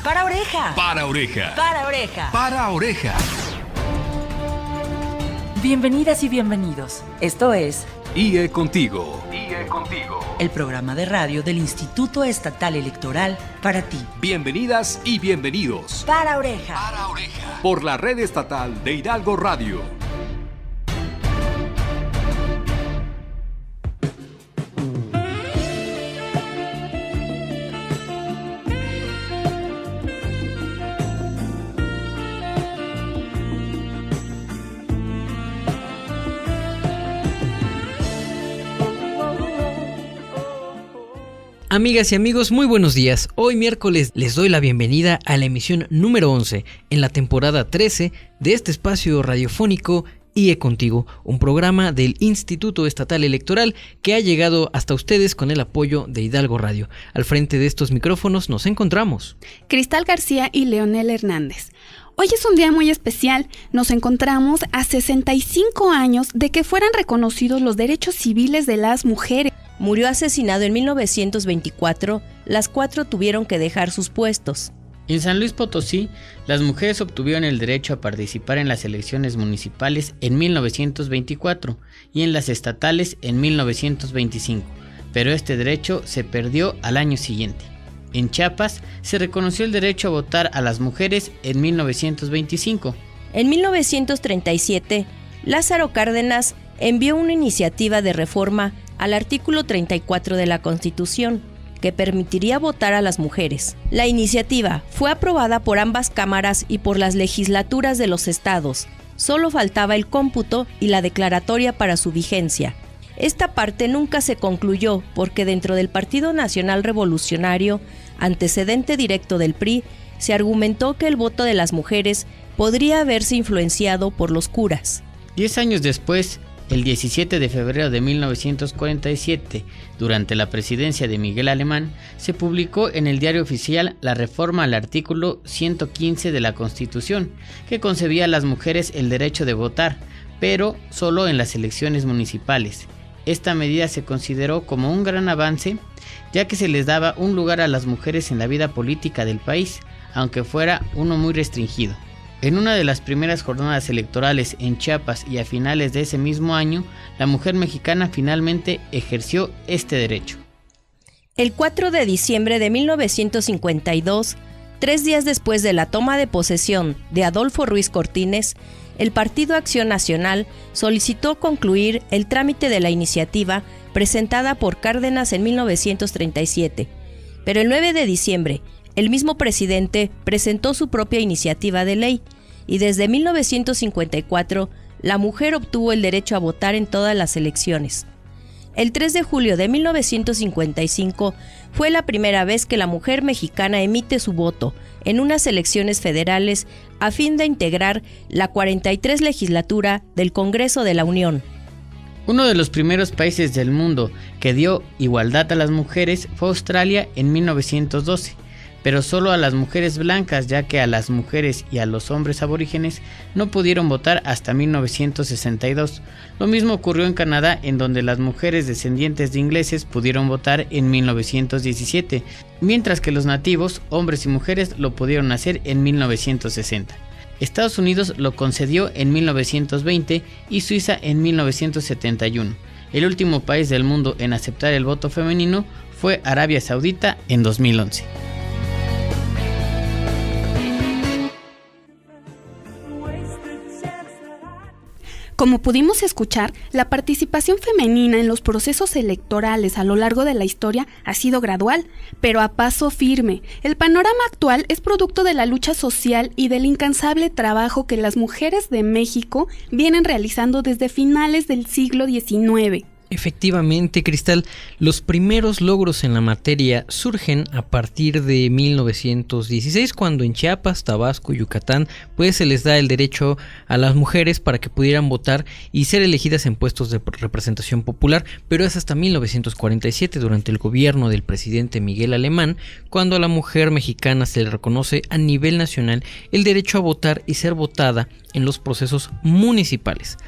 Para oreja. Para oreja. Para oreja. Para oreja. Bienvenidas y bienvenidos. Esto es IE Contigo. IE Contigo. El programa de radio del Instituto Estatal Electoral para ti. Bienvenidas y bienvenidos. Para oreja. Para oreja. Por la red estatal de Hidalgo Radio. Amigas y amigos, muy buenos días. Hoy miércoles les doy la bienvenida a la emisión número 11 en la temporada 13 de este espacio radiofónico IE Contigo, un programa del Instituto Estatal Electoral que ha llegado hasta ustedes con el apoyo de Hidalgo Radio. Al frente de estos micrófonos nos encontramos Cristal García y Leonel Hernández. Hoy es un día muy especial. Nos encontramos a 65 años de que fueran reconocidos los derechos civiles de las mujeres. Murió asesinado en 1924, las 4 tuvieron que dejar sus puestos. En San Luis Potosí, las mujeres obtuvieron el derecho a participar en las elecciones municipales en 1924 y en las estatales en 1925, pero este derecho se perdió al año siguiente. En Chiapas, se reconoció el derecho a votar a las mujeres en 1925. En 1937, Lázaro Cárdenas envió una iniciativa de reforma al artículo 34 de la Constitución, que permitiría votar a las mujeres. La iniciativa fue aprobada por ambas cámaras y por las legislaturas de los estados. Solo faltaba el cómputo y la declaratoria para su vigencia. Esta parte nunca se concluyó porque dentro del Partido Nacional Revolucionario, antecedente directo del PRI, se argumentó que el voto de las mujeres podría haberse influenciado por los curas. 10 años después, el 17 de febrero de 1947, durante la presidencia de Miguel Alemán, se publicó en el Diario Oficial la reforma al artículo 115 de la Constitución, que concebía a las mujeres el derecho de votar, pero solo en las elecciones municipales. Esta medida se consideró como un gran avance, ya que se les daba un lugar a las mujeres en la vida política del país, aunque fuera uno muy restringido. En una de las primeras jornadas electorales en Chiapas y a finales de ese mismo año, la mujer mexicana finalmente ejerció este derecho. El 4 de diciembre de 1952, 3 días después de la toma de posesión de Adolfo Ruiz Cortines, el Partido Acción Nacional solicitó concluir el trámite de la iniciativa presentada por Cárdenas en 1937, pero el 9 de diciembre, el mismo presidente presentó su propia iniciativa de ley y desde 1954 la mujer obtuvo el derecho a votar en todas las elecciones. El 3 de julio de 1955 fue la primera vez que la mujer mexicana emite su voto en unas elecciones federales a fin de integrar la 43 legislatura del Congreso de la Unión. Uno de los primeros países del mundo que dio igualdad a las mujeres fue Australia en 1912. Pero solo a las mujeres blancas, ya que a las mujeres y a los hombres aborígenes no pudieron votar hasta 1962. Lo mismo ocurrió en Canadá, en donde las mujeres descendientes de ingleses pudieron votar en 1917, mientras que los nativos, hombres y mujeres, lo pudieron hacer en 1960. Estados Unidos lo concedió en 1920 y Suiza en 1971. El último país del mundo en aceptar el voto femenino fue Arabia Saudita en 2011. Como pudimos escuchar, la participación femenina en los procesos electorales a lo largo de la historia ha sido gradual, pero a paso firme. El panorama actual es producto de la lucha social y del incansable trabajo que las mujeres de México vienen realizando desde finales del siglo XIX. Efectivamente, Cristal, los primeros logros en la materia surgen a partir de 1916, cuando en Chiapas, Tabasco y Yucatán, pues se les da el derecho a las mujeres para que pudieran votar y ser elegidas en puestos de representación popular, pero es hasta 1947, durante el gobierno del presidente Miguel Alemán, cuando a la mujer mexicana se le reconoce a nivel nacional el derecho a votar y ser votada en los procesos municipales.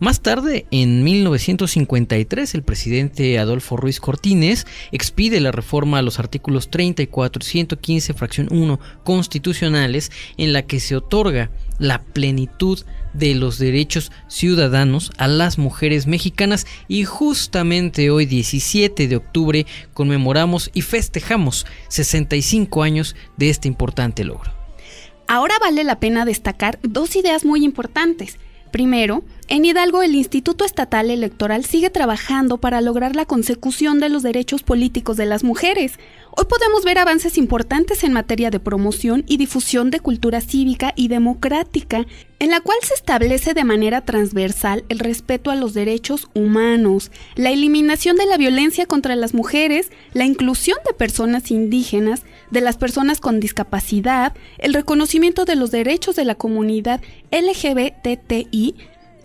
Más tarde, en 1953, el presidente Adolfo Ruiz Cortines expide la reforma a los artículos 34 y 115, fracción 1 constitucionales, en la que se otorga la plenitud de los derechos ciudadanos a las mujeres mexicanas, y justamente hoy, 17 de octubre, conmemoramos y festejamos 65 años de este importante logro. Ahora vale la pena destacar dos ideas muy importantes. Primero, en Hidalgo el Instituto Estatal Electoral sigue trabajando para lograr la consecución de los derechos políticos de las mujeres. Hoy podemos ver avances importantes en materia de promoción y difusión de cultura cívica y democrática, en la cual se establece de manera transversal el respeto a los derechos humanos, la eliminación de la violencia contra las mujeres, la inclusión de personas indígenas, de las personas con discapacidad, el reconocimiento de los derechos de la comunidad LGBTI.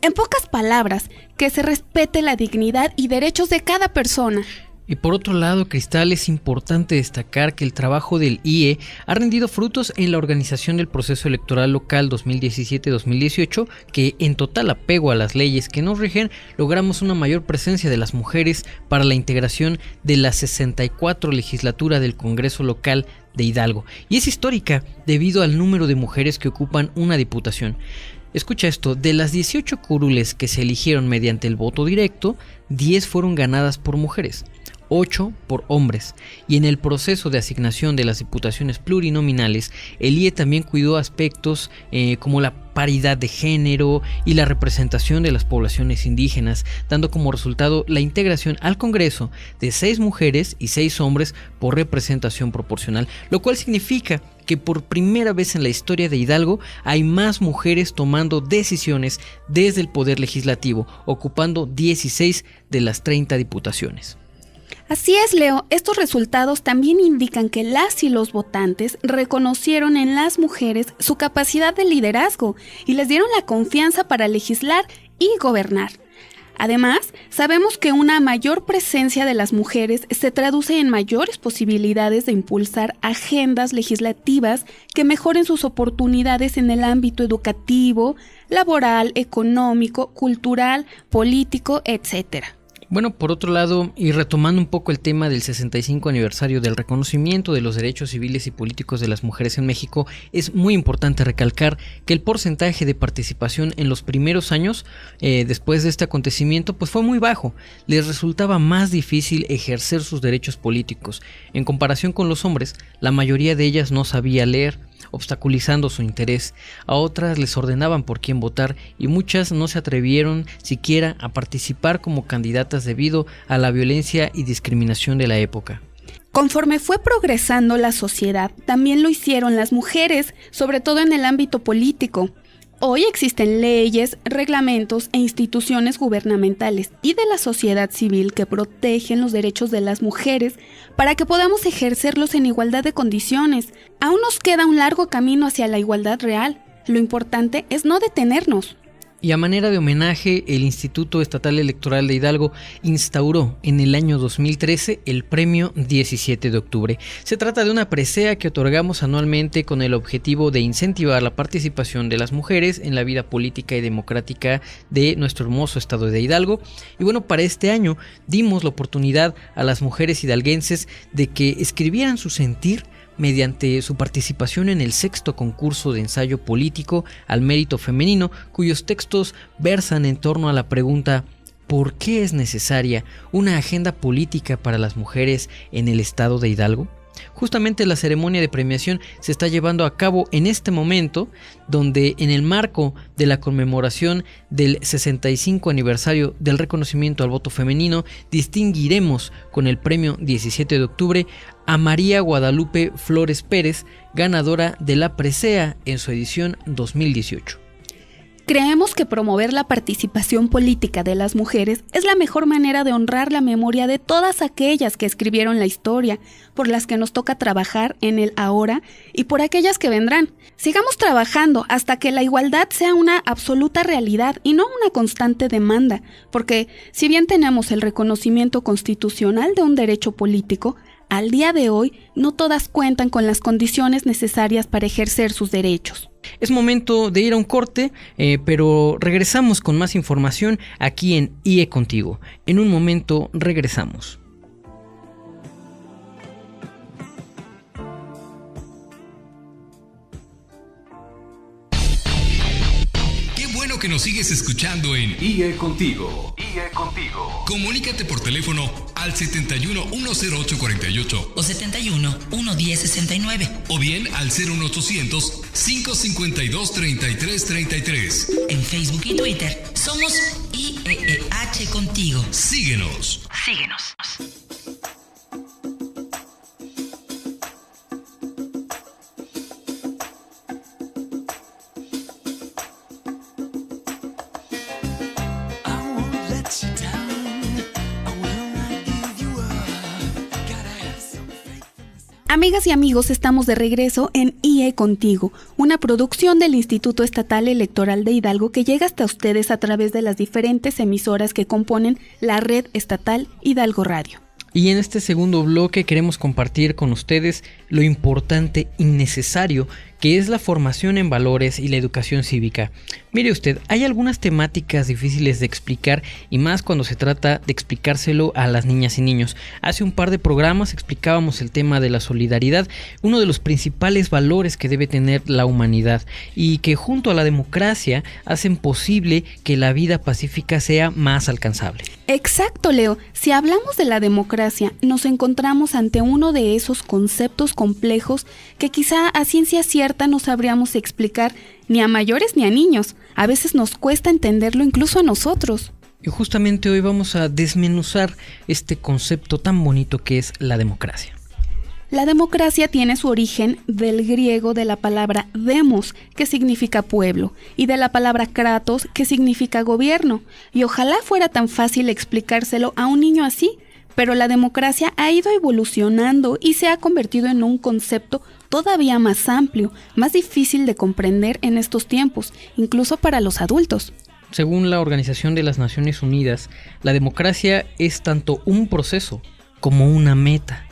En pocas palabras, que se respete la dignidad y derechos de cada persona. Y por otro lado, Cristal, es importante destacar que el trabajo del IE ha rendido frutos en la organización del proceso electoral local 2017-2018, que en total apego a las leyes que nos rigen, logramos una mayor presencia de las mujeres para la integración de la 64 legislatura del Congreso local de Hidalgo. Y es histórica debido al número de mujeres que ocupan una diputación. Escucha esto, de las 18 curules que se eligieron mediante el voto directo, 10 fueron ganadas por mujeres, 8 por hombres, y en el proceso de asignación de las diputaciones plurinominales, el IE también cuidó aspectos como la paridad de género y la representación de las poblaciones indígenas, dando como resultado la integración al Congreso de 6 mujeres y 6 hombres por representación proporcional, lo cual significa que por primera vez en la historia de Hidalgo hay más mujeres tomando decisiones desde el Poder Legislativo, ocupando 16 de las 30 diputaciones. Así es, Leo, estos resultados también indican que las y los votantes reconocieron en las mujeres su capacidad de liderazgo y les dieron la confianza para legislar y gobernar. Además, sabemos que una mayor presencia de las mujeres se traduce en mayores posibilidades de impulsar agendas legislativas que mejoren sus oportunidades en el ámbito educativo, laboral, económico, cultural, político, etc. Bueno, por otro lado, y retomando un poco el tema del 65 aniversario del reconocimiento de los derechos civiles y políticos de las mujeres en México, es muy importante recalcar que el porcentaje de participación en los primeros años después de este acontecimiento pues fue muy bajo. Les resultaba más difícil ejercer sus derechos políticos. En comparación con los hombres, la mayoría de ellas no sabía leer, obstaculizando su interés. A otras les ordenaban por quién votar y muchas no se atrevieron siquiera a participar como candidatas debido a la violencia y discriminación de la época. Conforme fue progresando la sociedad, también lo hicieron las mujeres, sobre todo en el ámbito político. Hoy existen leyes, reglamentos e instituciones gubernamentales y de la sociedad civil que protegen los derechos de las mujeres para que podamos ejercerlos en igualdad de condiciones. Aún nos queda un largo camino hacia la igualdad real. Lo importante es no detenernos. Y a manera de homenaje, el Instituto Estatal Electoral de Hidalgo instauró en el año 2013 el Premio 17 de Octubre. Se trata de una presea que otorgamos anualmente con el objetivo de incentivar la participación de las mujeres en la vida política y democrática de nuestro hermoso estado de Hidalgo. Y bueno, para este año dimos la oportunidad a las mujeres hidalguenses de que escribieran su sentir mediante su participación en el 6º concurso de ensayo político al mérito femenino, cuyos textos versan en torno a la pregunta ¿por qué es necesaria una agenda política para las mujeres en el estado de Hidalgo? Justamente la ceremonia de premiación se está llevando a cabo en este momento, donde en el marco de la conmemoración del 65 aniversario del reconocimiento al voto femenino, distinguiremos con el premio 17 de octubre a María Guadalupe Flores Pérez, ganadora de la presea en su edición 2018. Creemos que promover la participación política de las mujeres es la mejor manera de honrar la memoria de todas aquellas que escribieron la historia, por las que nos toca trabajar en el ahora y por aquellas que vendrán. Sigamos trabajando hasta que la igualdad sea una absoluta realidad y no una constante demanda, porque si bien tenemos el reconocimiento constitucional de un derecho político, Al día de hoy, no todas cuentan con las condiciones necesarias para ejercer sus derechos. Es momento de ir a un corte, pero regresamos con más información aquí en IE Contigo. En un momento regresamos. Que nos sigues escuchando en IE Contigo. IE Contigo. Comunícate por teléfono al 71 108 48 o 71 110 69 o bien al 01800 552 33 33. En Facebook y Twitter somos IEEH Contigo. Síguenos. Amigas y amigos, estamos de regreso en IE Contigo, una producción del Instituto Estatal Electoral de Hidalgo que llega hasta ustedes a través de las diferentes emisoras que componen la red estatal Hidalgo Radio. Y en este segundo bloque queremos compartir con ustedes lo importante y necesario que es la formación en valores y la educación cívica. Mire usted, hay algunas temáticas difíciles de explicar y más cuando se trata de explicárselo a las niñas y niños. Hace un par de programas explicábamos el tema de la solidaridad, uno de los principales valores que debe tener la humanidad y que junto a la democracia hacen posible que la vida pacífica sea más alcanzable. Exacto, Leo. Si hablamos de la democracia, nos encontramos ante uno de esos conceptos complejos que quizá a ciencia cierta no sabríamos explicar ni a mayores ni a niños. A veces nos cuesta entenderlo incluso a nosotros. Y justamente hoy vamos a desmenuzar este concepto tan bonito que es la democracia. La democracia tiene su origen del griego de la palabra demos, que significa pueblo, y de la palabra kratos, que significa gobierno. Y ojalá fuera tan fácil explicárselo a un niño así, pero la democracia ha ido evolucionando y se ha convertido en un concepto todavía más amplio, más difícil de comprender en estos tiempos, incluso para los adultos. Según la Organización de las Naciones Unidas, la democracia es tanto un proceso como una meta.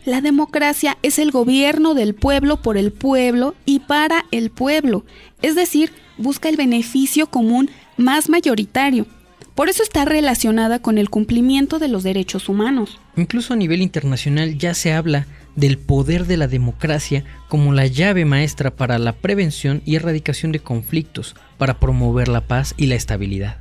La democracia es el gobierno del pueblo por el pueblo y para el pueblo, es decir, busca el beneficio común más mayoritario. Por eso está relacionada con el cumplimiento de los derechos humanos. Incluso a nivel internacional ya se habla del poder de la democracia como la llave maestra para la prevención y erradicación de conflictos, para promover la paz y la estabilidad.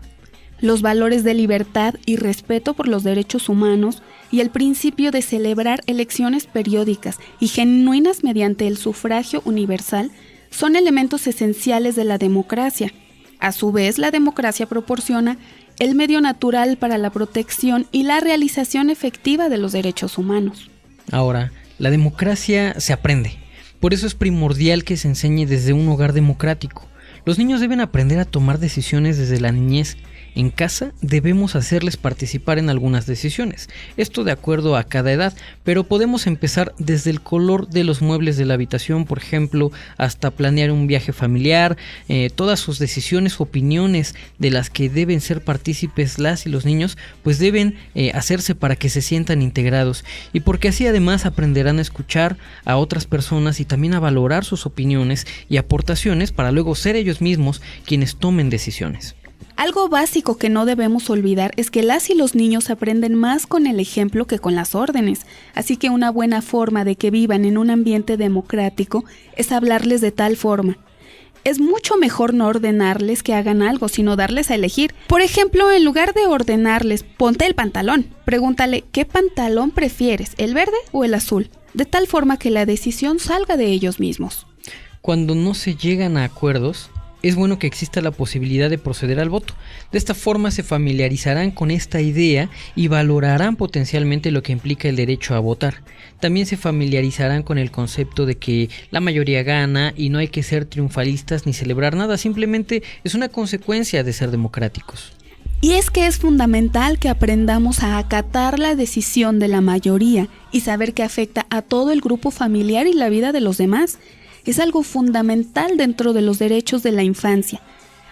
Los valores de libertad y respeto por los derechos humanos y el principio de celebrar elecciones periódicas y genuinas mediante el sufragio universal son elementos esenciales de la democracia. A su vez, la democracia proporciona el medio natural para la protección y la realización efectiva de los derechos humanos. Ahora, la democracia se aprende. Por eso es primordial que se enseñe desde un hogar democrático. Los niños deben aprender a tomar decisiones desde la niñez. En casa debemos hacerles participar en algunas decisiones, esto de acuerdo a cada edad, pero podemos empezar desde el color de los muebles de la habitación, por ejemplo, hasta planear un viaje familiar, todas sus decisiones, opiniones de las que deben ser partícipes las y los niños, pues deben hacerse para que se sientan integrados y porque así además aprenderán a escuchar a otras personas y también a valorar sus opiniones y aportaciones para luego ser ellos mismos quienes tomen decisiones. Algo básico que no debemos olvidar es que las y los niños aprenden más con el ejemplo que con las órdenes, así que una buena forma de que vivan en un ambiente democrático es hablarles de tal forma. Es mucho mejor no ordenarles que hagan algo, sino darles a elegir. Por ejemplo, en lugar de ordenarles, ponte el pantalón, pregúntale, ¿qué pantalón prefieres, el verde o el azul? De tal forma que la decisión salga de ellos mismos. Cuando no se llegan a acuerdos, es bueno que exista la posibilidad de proceder al voto. De esta forma se familiarizarán con esta idea y valorarán potencialmente lo que implica el derecho a votar. También se familiarizarán con el concepto de que la mayoría gana y no hay que ser triunfalistas ni celebrar nada, simplemente es una consecuencia de ser democráticos. Y es que es fundamental que aprendamos a acatar la decisión de la mayoría y saber que afecta a todo el grupo familiar y la vida de los demás. Es algo fundamental dentro de los derechos de la infancia.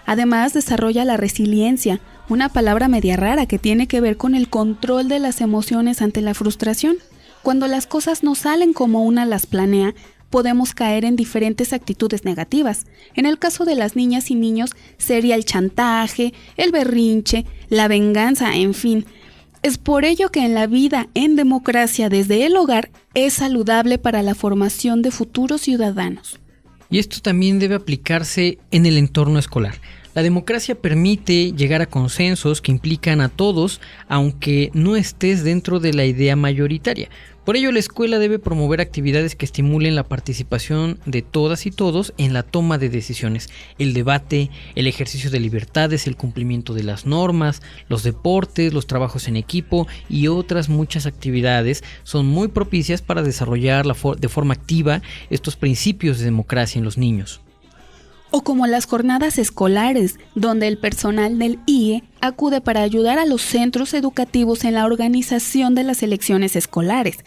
Además, desarrolla la resiliencia, una palabra media rara que tiene que ver con el control de las emociones ante la frustración. Cuando las cosas no salen como una las planea, podemos caer en diferentes actitudes negativas. En el caso de las niñas y niños sería el chantaje, el berrinche, la venganza, en fin. Es por ello que en la vida en democracia desde el hogar es saludable para la formación de futuros ciudadanos. Y esto también debe aplicarse en el entorno escolar. La democracia permite llegar a consensos que implican a todos, aunque no estés dentro de la idea mayoritaria. Por ello, la escuela debe promover actividades que estimulen la participación de todas y todos en la toma de decisiones, el debate, el ejercicio de libertades, el cumplimiento de las normas, los deportes, los trabajos en equipo y otras muchas actividades son muy propicias para desarrollar de forma activa estos principios de democracia en los niños. O como las jornadas escolares, donde el personal del IE acude para ayudar a los centros educativos en la organización de las elecciones escolares,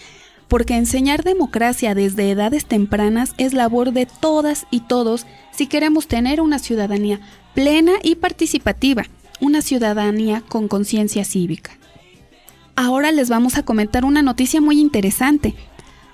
porque enseñar democracia desde edades tempranas es labor de todas y todos si queremos tener una ciudadanía plena y participativa, una ciudadanía con conciencia cívica. Ahora les vamos a comentar una noticia muy interesante.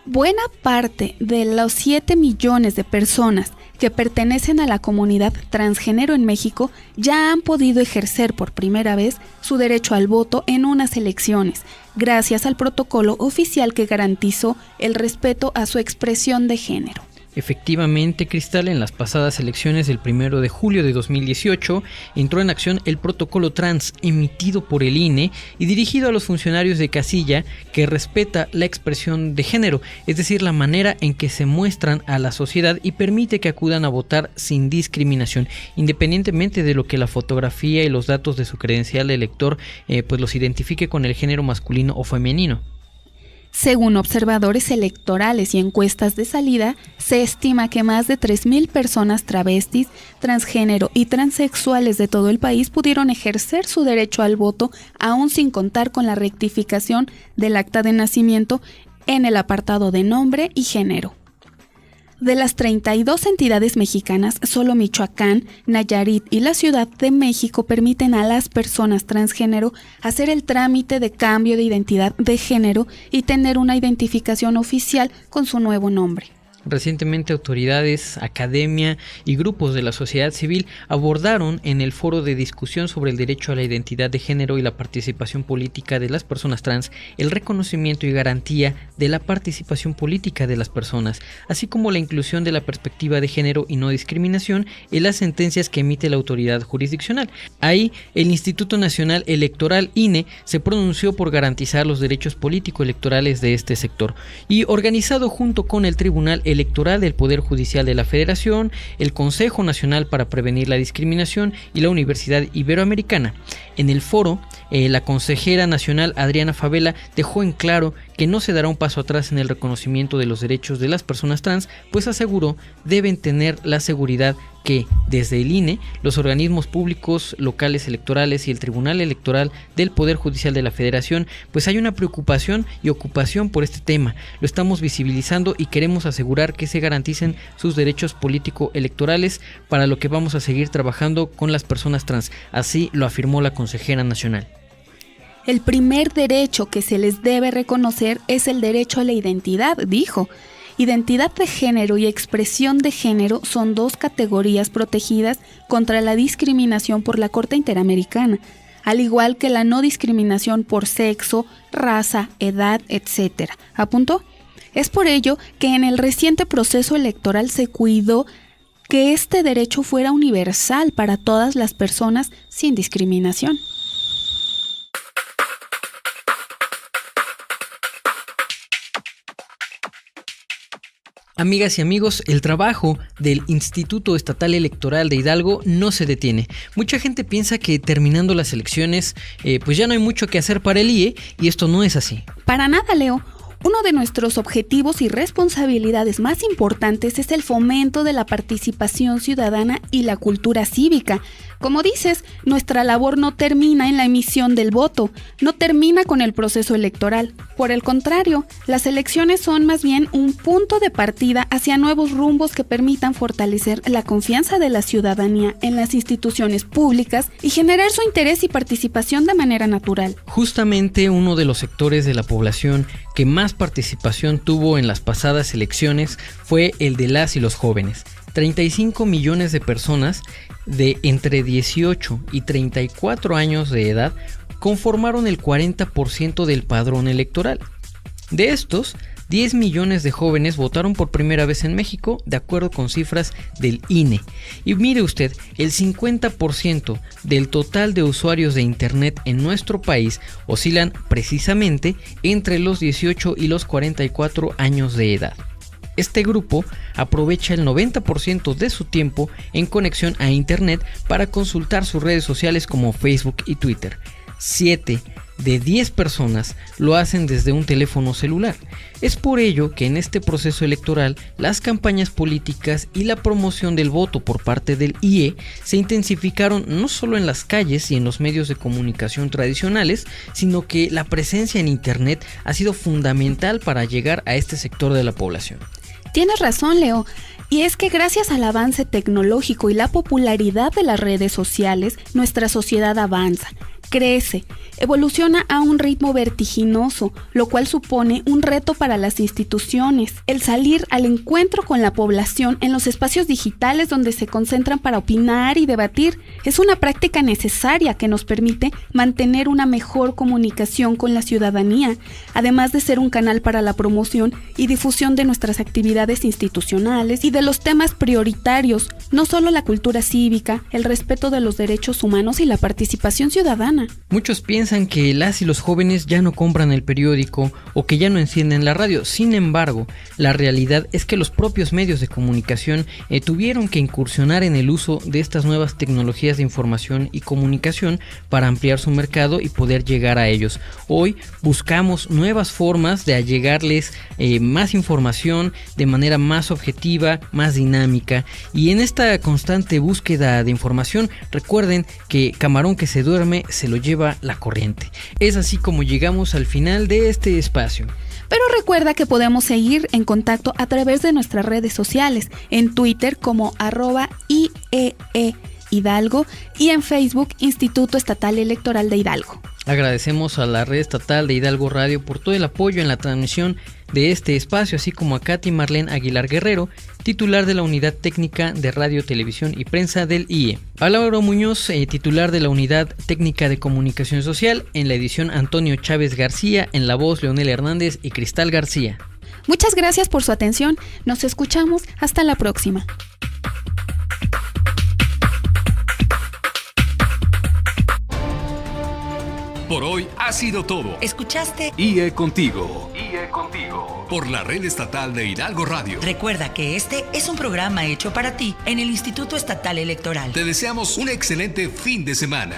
Buena parte de los 7 millones de personas que pertenecen a la comunidad transgénero en México ya han podido ejercer por primera vez su derecho al voto en unas elecciones, gracias al protocolo oficial que garantizó el respeto a su expresión de género. Efectivamente, Cristal, en las pasadas elecciones del 1 de julio de 2018 entró en acción el protocolo trans emitido por el INE y dirigido a los funcionarios de casilla que respeta la expresión de género, es decir, la manera en que se muestran a la sociedad y permite que acudan a votar sin discriminación, independientemente de lo que la fotografía y los datos de su credencial de elector pues los identifique con el género masculino o femenino. Según observadores electorales y encuestas de salida, se estima que más de 3,000 personas travestis, transgénero y transexuales de todo el país pudieron ejercer su derecho al voto, aún sin contar con la rectificación del acta de nacimiento en el apartado de nombre y género. De las 32 entidades mexicanas, solo Michoacán, Nayarit y la Ciudad de México permiten a las personas transgénero hacer el trámite de cambio de identidad de género y tener una identificación oficial con su nuevo nombre. Recientemente autoridades, academia y grupos de la sociedad civil abordaron en el foro de discusión sobre el derecho a la identidad de género y la participación política de las personas trans el reconocimiento y garantía de la participación política de las personas, así como la inclusión de la perspectiva de género y no discriminación en las sentencias que emite la autoridad jurisdiccional. Ahí, el Instituto Nacional Electoral, INE, se pronunció por garantizar los derechos político-electorales de este sector y organizado junto con el Tribunal Electoral del Poder Judicial de la Federación, el Consejo Nacional para Prevenir la Discriminación y la Universidad Iberoamericana. En el foro, la consejera nacional Adriana Favela dejó en claro que no se dará un paso atrás en el reconocimiento de los derechos de las personas trans, pues aseguró deben tener la seguridad que desde el INE, los organismos públicos locales electorales y el Tribunal Electoral del Poder Judicial de la Federación, pues hay una preocupación y ocupación por este tema. Lo estamos visibilizando y queremos asegurar que se garanticen sus derechos político-electorales, para lo que vamos a seguir trabajando con las personas trans. Así lo afirmó la consejera nacional. El primer derecho que se les debe reconocer es el derecho a la identidad, dijo. Identidad de género y expresión de género son 2 categorías protegidas contra la discriminación por la Corte Interamericana, al igual que la no discriminación por sexo, raza, edad, etc., apuntó. Es por ello que en el reciente proceso electoral se cuidó que este derecho fuera universal para todas las personas sin discriminación. Amigas y amigos, el trabajo del Instituto Estatal Electoral de Hidalgo no se detiene. Mucha gente piensa que terminando las elecciones, pues ya no hay mucho que hacer para el IE, y esto no es así. Para nada, Leo. Uno de nuestros objetivos y responsabilidades más importantes es el fomento de la participación ciudadana y la cultura cívica. Como dices, nuestra labor no termina en la emisión del voto, no termina con el proceso electoral. Por el contrario, las elecciones son más bien un punto de partida hacia nuevos rumbos que permitan fortalecer la confianza de la ciudadanía en las instituciones públicas y generar su interés y participación de manera natural. Justamente uno de los sectores de la población que más participación tuvo en las pasadas elecciones fue el de las y los jóvenes. 35 millones de personas de entre 18 y 34 años de edad conformaron el 40% del padrón electoral. De estos, 10 millones de jóvenes votaron por primera vez en México, de acuerdo con cifras del INE. Y mire usted, el 50% del total de usuarios de Internet en nuestro país oscilan precisamente entre los 18 y los 44 años de edad. Este grupo aprovecha el 90% de su tiempo en conexión a Internet para consultar sus redes sociales como Facebook y Twitter. 7 de 10 personas lo hacen desde un teléfono celular. Es por ello que en este proceso electoral las campañas políticas y la promoción del voto por parte del IE se intensificaron no solo en las calles y en los medios de comunicación tradicionales, sino que la presencia en Internet ha sido fundamental para llegar a este sector de la población. Tienes razón, Leo. Y es que gracias al avance tecnológico y la popularidad de las redes sociales, nuestra sociedad avanza, crece, evoluciona a un ritmo vertiginoso, lo cual supone un reto para las instituciones. El salir al encuentro con la población en los espacios digitales donde se concentran para opinar y debatir es una práctica necesaria que nos permite mantener una mejor comunicación con la ciudadanía, además de ser un canal para la promoción y difusión de nuestras actividades institucionales y de los temas prioritarios, no solo la cultura cívica, el respeto de los derechos humanos y la participación ciudadana. Muchos piensan que las y los jóvenes ya no compran el periódico o que ya no encienden la radio. Sin embargo, la realidad es que los propios medios de comunicación tuvieron que incursionar en el uso de estas nuevas tecnologías de información y comunicación para ampliar su mercado y poder llegar a ellos. Hoy buscamos nuevas formas de allegarles más información de manera más objetiva, más dinámica, y en esta constante búsqueda de información, recuerden que camarón que se duerme se lo lleva la corriente. Es así como llegamos al final de este espacio. Pero recuerda que podemos seguir en contacto a través de nuestras redes sociales, en Twitter como @IEE-Hidalgo y en Facebook Instituto Estatal Electoral de Hidalgo. Agradecemos a la Red Estatal de Hidalgo Radio por todo el apoyo en la transmisión de este espacio, así como a Katy Marlene Aguilar Guerrero, titular de la Unidad Técnica de Radio, Televisión y Prensa del IE. A Laura Muñoz, titular de la Unidad Técnica de Comunicación Social, en la edición Antonio Chávez García, en la voz Leonel Hernández y Cristal García. Muchas gracias por su atención, nos escuchamos, hasta la próxima. Por hoy ha sido todo. ¿Escuchaste? IE Contigo. IE Contigo. Por la Red Estatal de Hidalgo Radio. Recuerda que este es un programa hecho para ti en el Instituto Estatal Electoral. Te deseamos un excelente fin de semana.